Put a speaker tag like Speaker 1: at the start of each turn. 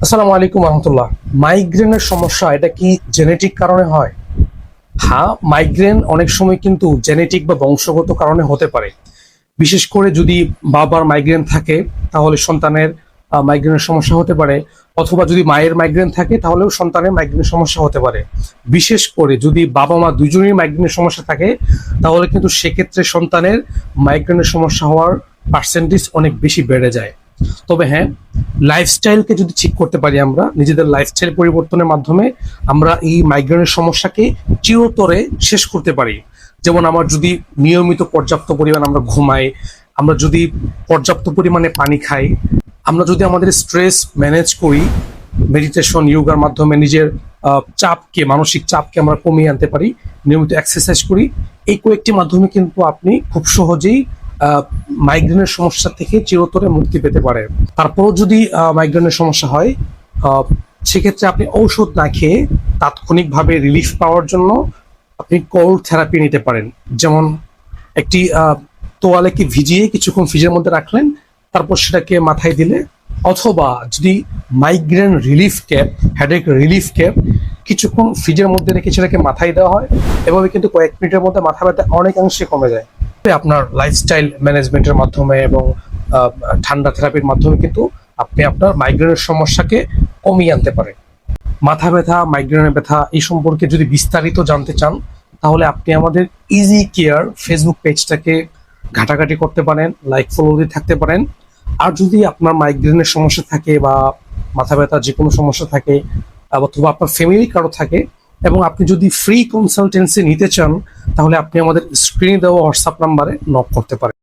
Speaker 1: আসসালামু আলাইকুম রহমতুল্লাহ। মাইগ্রেনের সমস্যা এটা কি জেনেটিক কারণে হয়? হ্যাঁ, মাইগ্রেন অনেক সময় কিন্তু জেনেটিক বা বংশগত কারণে হতে পারে। বিশেষ করে যদি বাবার মাইগ্রেন থাকে তাহলে সন্তানের মাইগ্রেনের সমস্যা হতে পারে, অথবা যদি মায়ের মাইগ্রেন থাকে তাহলেও সন্তানের মাইগ্রেনের সমস্যা হতে পারে। বিশেষ করে যদি বাবা মা দুজনেই মাইগ্রেনের সমস্যা থাকে তাহলে কিন্তু সেক্ষেত্রে সন্তানের মাইগ্রেনের সমস্যা হওয়ার পার্সেন্টেজ অনেক বেশি বেড়ে যায়। তবে হ্যাঁ, লাইফস্টাইলকে যদি ঠিক করতে পারি, আমরা নিজেদের লাইফস্টাইল পরিবর্তনের মাধ্যমে আমরা এই মাইগ্রেনের সমস্যাকে চিরতরে শেষ করতে পারি। যেমন আমার যদি নিয়মিত পর্যাপ্ত পরিমাণ আমরা ঘুমাই, আমরা যদি পর্যাপ্ত পরিমাণে পানি খাই, আমরা যদি আমাদের স্ট্রেস ম্যানেজ করি, মেডিটেশন ইয়োগার মাধ্যমে নিজের চাপকে, মানসিক চাপকে আমরা কমিয়ে আনতে পারি, নিয়মিত এক্সারসাইজ করি, এই কয়েকটি মাধ্যমে কিন্তু আপনি খুব সহজেই মাইগ্রেনের সমস্যা থেকে চিরতরে মুক্তি পেতে পারেন। তারপরও যদি মাইগ্রেনের সমস্যা হয়, আহ, সেক্ষেত্রে আপনি ঔষধ না খেয়ে তাৎক্ষণিকভাবে রিলিফ পাওয়ার জন্য আপনি কোল্ড থেরাপি নিতে পারেন। যেমন একটি তোয়ালেকে ভিজিয়ে কিছুক্ষণ ফ্রিজের মধ্যে রাখলেন, তারপর সেটাকে মাথায় দিলে, অথবা যদি migraine relief cap, headache relief cap কিছুক্ষণ ফ্রিজের মধ্যে রেখে সেটাকে মাথায় দেওয়া হয়, এভাবে কিন্তু কয়েক মিনিটের মধ্যে মাথা ব্যথা অনেকাংশে কমে যায়। আপনার লাইফস্টাইল ম্যানেজমেন্টের মাধ্যমে এবং ঠান্ডা থেরাপির মাধ্যমে কিন্তু আপনি আপনার মাইগ্রেনের সমস্যাকে কমিয়ে আনতে পারেন। মাথা ব্যথা, মাইগ্রেনের ব্যথা এই সম্পর্কে যদি বিস্তারিত জানতে চান তাহলে আপনি আমাদের ইজি কেয়ার ফেসবুক পেজটাকে ঘাটাঘাটি করতে পারেন, লাইক ফলো দিয়ে থাকতে পারেন। আর যদি আপনার মাইগ্রেনের সমস্যা থাকে বা মাথা ব্যথা যে কোনো সমস্যা থাকে, অথবা আপনার ফ্যামিলি কারো থাকে, এবং আপনি যদি ফ্রি কনসালটেন্সি নিতে চান, তাহলে আপনি আমাদের স্ক্রিনে দেওয়া হোয়াটসঅ্যাপ নাম্বারে নক করতে পারেন।